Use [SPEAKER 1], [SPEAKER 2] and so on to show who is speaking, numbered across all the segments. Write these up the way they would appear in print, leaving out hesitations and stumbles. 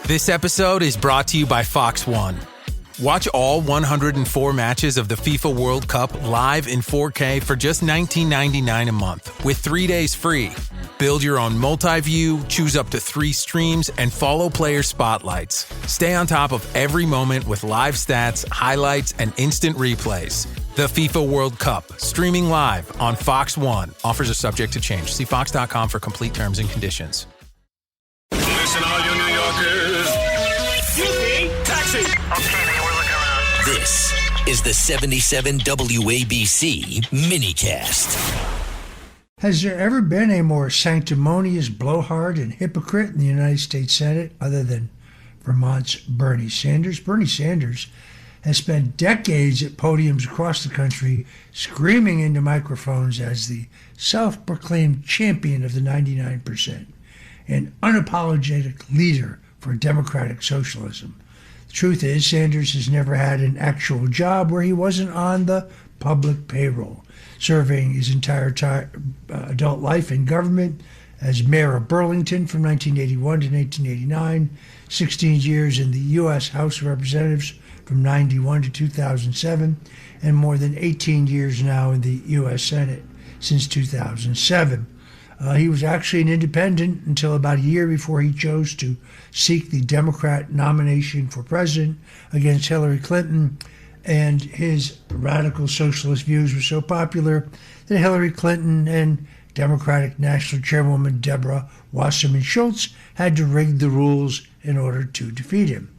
[SPEAKER 1] This episode is brought to you by Fox One. Watch all 104 matches of the FIFA World Cup live in 4K for just $19.99 a month with 3 days free. Build your own multi-view, choose up to 3 streams, and follow player spotlights. Stay on top of every moment with live stats, highlights, and instant replays. The FIFA World Cup, streaming live on Fox One. Offers are subject to change. See fox.com for complete terms and conditions.
[SPEAKER 2] Listen, all you New Yorkers. Excuse me, taxi. Okay, man, we're looking around.
[SPEAKER 3] This is the 77 WABC minicast.
[SPEAKER 4] Has there ever been a more sanctimonious blowhard and hypocrite in the United States Senate other than Vermont's Bernie Sanders? Bernie Sanders has spent decades at podiums across the country screaming into microphones as the self-proclaimed champion of the 99%, an unapologetic leader for democratic socialism. The truth is, Sanders has never had an actual job where he wasn't on the public payroll, serving his entire adult life in government as mayor of Burlington from 1981 to 1989, 16 years in the U.S. House of Representatives from 91 to 2007, and more than 18 years now in the U.S. Senate since 2007. He was actually an independent until about a year before he chose to seek the Democrat nomination for president against Hillary Clinton, and his radical socialist views were so popular that Hillary Clinton and Democratic National Chairwoman Deborah Wasserman Schultz had to rig the rules in order to defeat him.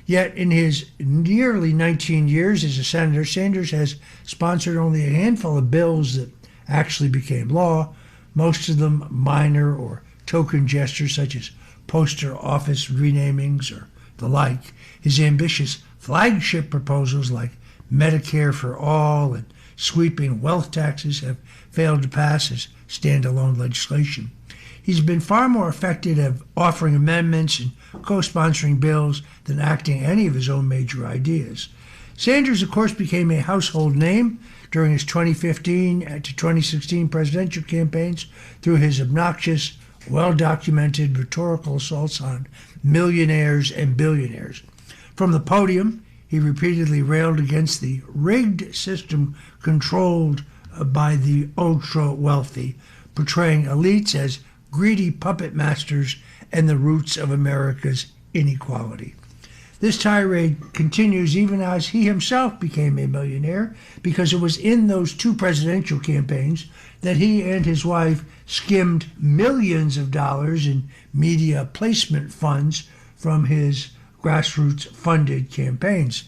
[SPEAKER 4] Yet in his nearly 19 years as a senator, Sanders has sponsored only a handful of bills that actually became law, most of them minor or token gestures such as poster office renamings or the like. His ambitious flagship proposals like Medicare for all and sweeping wealth taxes have failed to pass as standalone legislation. He's been far more effective at offering amendments and co-sponsoring bills than acting any of his own major ideas. Sanders, of course, became a household name during his 2015 to 2016 presidential campaigns through his obnoxious, well-documented rhetorical assaults on millionaires and billionaires. From the podium, he repeatedly railed against the rigged system controlled by the ultra-wealthy, portraying elites as greedy puppet masters and the roots of America's inequality. This tirade continues even as he himself became a millionaire, because it was in those 2 presidential campaigns that he and his wife skimmed millions of dollars in media placement funds from his grassroots-funded campaigns.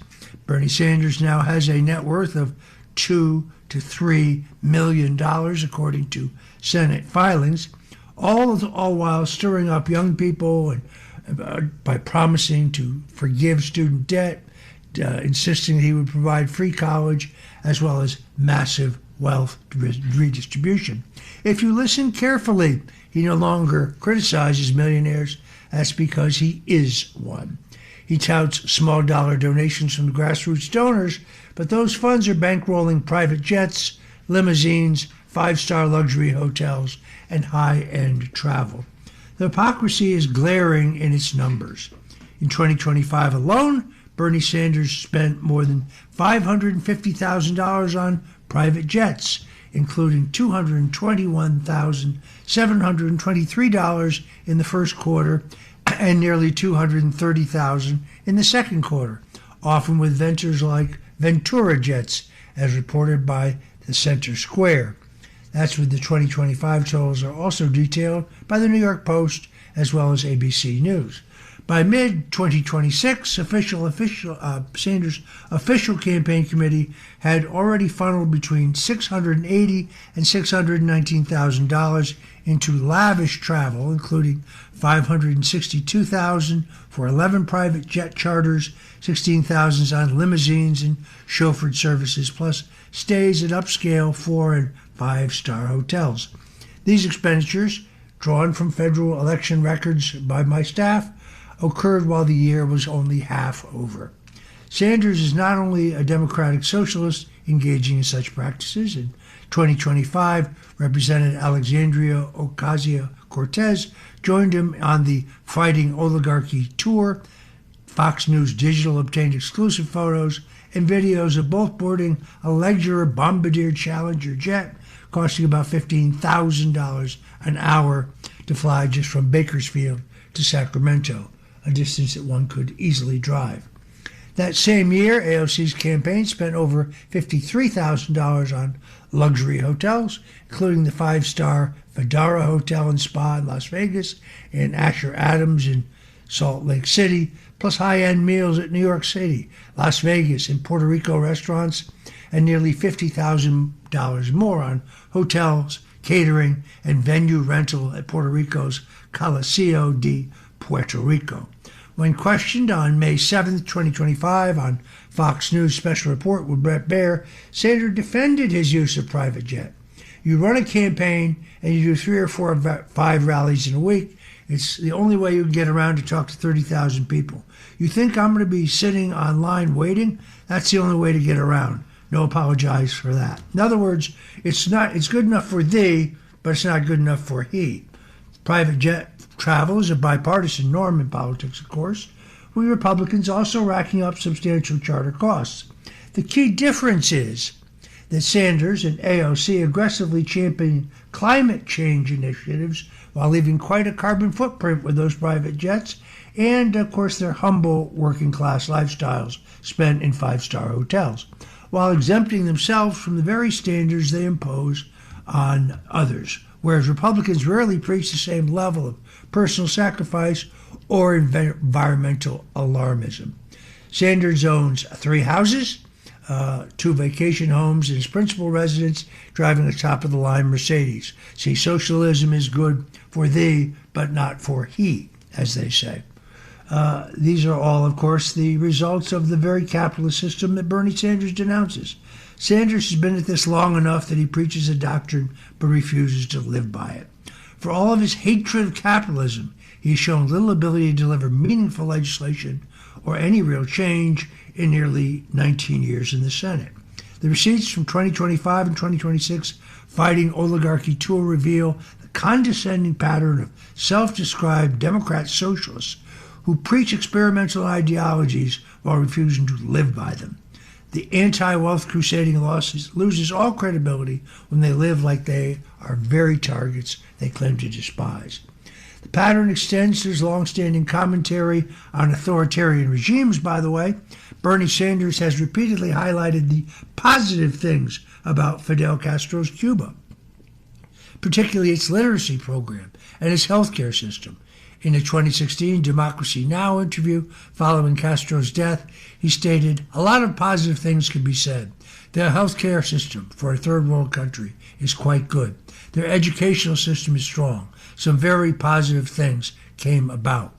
[SPEAKER 4] Bernie Sanders now has a net worth of $2 to $3 million, according to Senate filings, all while stirring up young people and by promising to forgive student debt, insisting that he would provide free college, as well as massive wealth redistribution. If you listen carefully, he no longer criticizes millionaires. That's because he is one. He touts small dollar donations from grassroots donors, but those funds are bankrolling private jets, limousines, 5-star luxury hotels, and high-end travel. The hypocrisy is glaring in its numbers. In 2025 alone, Bernie Sanders spent more than $550,000 on private jets, including $221,723 in the first quarter and nearly $230,000 in the second quarter, often with ventures like Ventura jets, as reported by the Center Square. That's what the 2025 totals are also detailed by the New York Post as well as ABC News. By mid-2026, Sanders' official campaign committee had already funneled between $680,000 and $619,000 into lavish travel, including $562,000 for 11 private jet charters, $16,000 on limousines and chauffeured services, plus stays at upscale 4- and 5-star hotels. These expenditures, drawn from federal election records by my staff, occurred while the year was only half over. Sanders is not only a democratic socialist engaging in such practices. In 2025, Representative Alexandria Ocasio-Cortez joined him on the Fighting Oligarchy tour. Fox News Digital obtained exclusive photos and videos of both boarding a Leger Bombardier Challenger jet, costing about $15,000 an hour to fly just from Bakersfield to Sacramento, a distance that one could easily drive. That same year, AOC's campaign spent over $53,000 on luxury hotels, including the five-star Vdara Hotel and Spa in Las Vegas and Asher Adams in Salt Lake City, plus high-end meals at New York City, Las Vegas, and Puerto Rico restaurants, and nearly $50,000 more on hotels, catering, and venue rental at Puerto Rico's Coliseo de Puerto Rico. When questioned on May 7, 2025, on Fox News Special Report with Bret Baier, Sanders defended his use of private jet. You run a campaign and you do 3 or 4 or 5 rallies in a week. It's the only way you can get around to talk to 30,000 people. You think I'm going to be sitting online waiting? That's the only way to get around. No apologize for that. In other words, it's good enough for thee, but it's not good enough for he. Private jet travel is a bipartisan norm in politics, of course, with Republicans also racking up substantial charter costs. The key difference is that Sanders and AOC aggressively champion climate change initiatives while leaving quite a carbon footprint with those private jets and, of course, their humble working-class lifestyles spent in 5-star hotels, while exempting themselves from the very standards they impose on others, whereas Republicans rarely preach the same level of personal sacrifice or environmental alarmism. Sanders owns 3 houses, 2 vacation homes, and his principal residence driving a top-of-the-line Mercedes. See, socialism is good for thee, but not for he, as they say. These are all, of course, the results of the very capitalist system that Bernie Sanders denounces. Sanders has been at this long enough that he preaches a doctrine but refuses to live by it. For all of his hatred of capitalism, he has shown little ability to deliver meaningful legislation or any real change in nearly 19 years in the Senate. The receipts from 2025 and 2026 Fighting Oligarchy tour reveal the condescending pattern of self-described Democrat socialists who preach experimental ideologies while refusing to live by them. The anti-wealth crusading loses all credibility when they live like they are very targets they claim to despise. The pattern extends to his long-standing commentary on authoritarian regimes, by the way. Bernie Sanders has repeatedly highlighted the positive things about Fidel Castro's Cuba, particularly its literacy program and its healthcare system. In a 2016 Democracy Now! Interview following Castro's death, he stated, "A lot of positive things can be said. Their healthcare system for a third world country is quite good. Their educational system is strong. Some very positive things came about."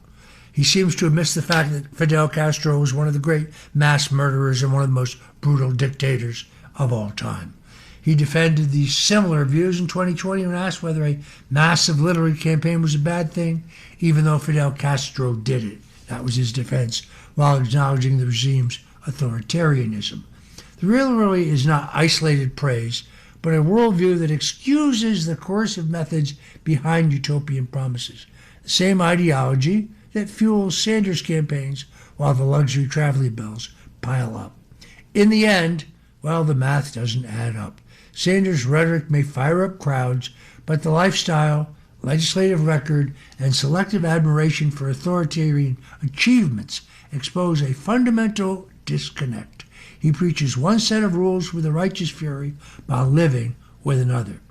[SPEAKER 4] He seems to have missed the fact that Fidel Castro was one of the great mass murderers and one of the most brutal dictators of all time. He defended these similar views in 2020 when asked whether a massive literary campaign was a bad thing, even though Fidel Castro did it. That was his defense, while acknowledging the regime's authoritarianism. The real really is not isolated praise, but a worldview that excuses the coercive methods behind utopian promises. The same ideology that fuels Sanders' campaigns while the luxury traveling bills pile up. In the end, well, the math doesn't add up. Sanders' rhetoric may fire up crowds, but the lifestyle, legislative record, and selective admiration for authoritarian achievements expose a fundamental disconnect. He preaches one set of rules with a righteous fury while living with another.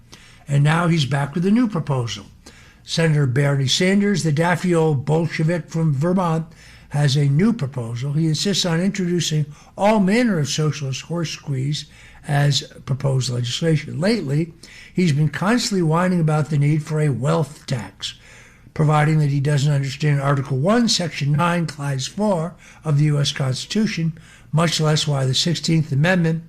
[SPEAKER 4] And now he's back with a new proposal. Senator Bernie Sanders, the daffy old Bolshevik from Vermont, has a new proposal. He insists on introducing all manner of socialist horse squeeze as proposed legislation. Lately, he's been constantly whining about the need for a wealth tax, providing that he doesn't understand Article 1, Section 9, Clause 4 of the U.S. Constitution, much less why the 16th Amendment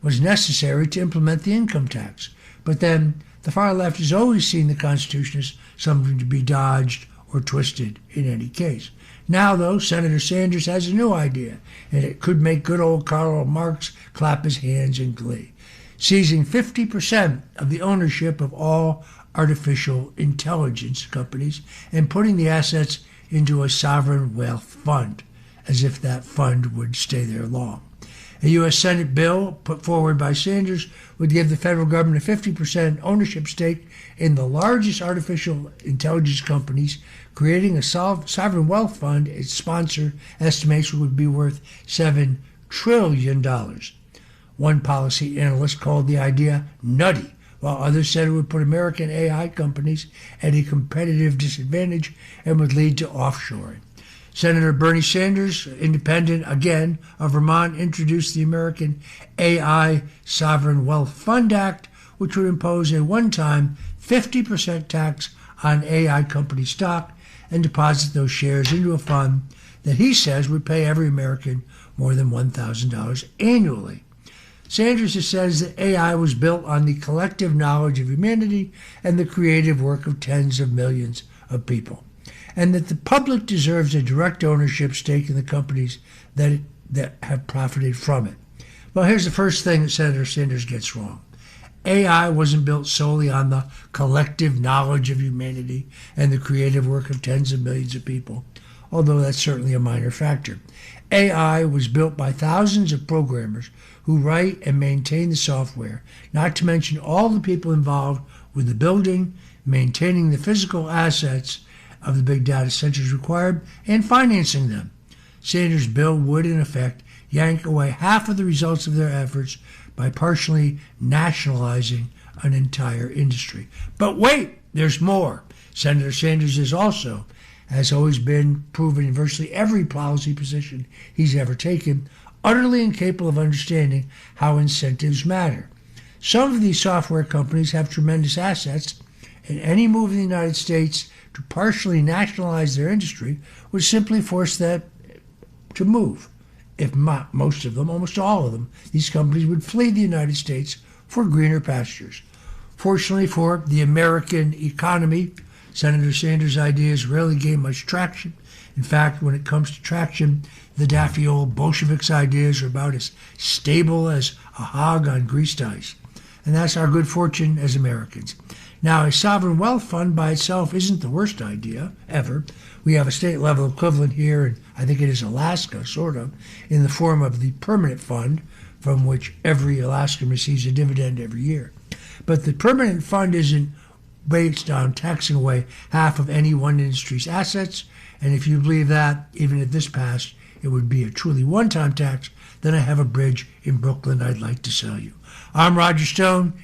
[SPEAKER 4] was necessary to implement the income tax. But then, the far left has always seen the Constitution as something to be dodged or twisted in any case. Now, though, Senator Sanders has a new idea, and it could make good old Karl Marx clap his hands in glee. Seizing 50% of the ownership of all artificial intelligence companies and putting the assets into a sovereign wealth fund, as if that fund would stay there long. A U.S. Senate bill put forward by Sanders would give the federal government a 50% ownership stake in the largest artificial intelligence companies, creating a sovereign wealth fund its sponsor estimates would be worth $7 trillion. One policy analyst called the idea nutty, while others said it would put American AI companies at a competitive disadvantage and would lead to offshoring. Senator Bernie Sanders, independent again of Vermont, introduced the American AI Sovereign Wealth Fund Act, which would impose a one-time 50% tax on AI company stock and deposit those shares into a fund that he says would pay every American more than $1,000 annually. Sanders says that AI was built on the collective knowledge of humanity and the creative work of tens of millions of people, and that the public deserves a direct ownership stake in the companies that have profited from it. Well, here's the first thing that Senator Sanders gets wrong. AI wasn't built solely on the collective knowledge of humanity and the creative work of tens of millions of people, although that's certainly a minor factor. AI was built by thousands of programmers who write and maintain the software, not to mention all the people involved with the building, maintaining the physical assets of the big data centers required, and financing them. Sanders' bill would, in effect, yank away half of the results of their efforts by partially nationalizing an entire industry. But wait, there's more. Senator Sanders is also, has always been proven in virtually every policy position he's ever taken, utterly incapable of understanding how incentives matter. Some of these software companies have tremendous assets, and any move in the United States to partially nationalize their industry would simply force that to move. If not most of them, almost all of them, these companies would flee the United States for greener pastures. Fortunately for the American economy, Senator Sanders' ideas rarely gain much traction. In fact, when it comes to traction, the daffy old Bolsheviks' ideas are about as stable as a hog on greased ice. And that's our good fortune as Americans. Now, a sovereign wealth fund by itself isn't the worst idea ever. We have a state-level equivalent here, and I think it is Alaska, sort of, in the form of the permanent fund, from which every Alaskan receives a dividend every year. But the permanent fund isn't based on taxing away half of any one industry's assets, and if you believe that, even if this passed, it would be a truly one-time tax, then I have a bridge in Brooklyn I'd like to sell you. I'm Roger Stone.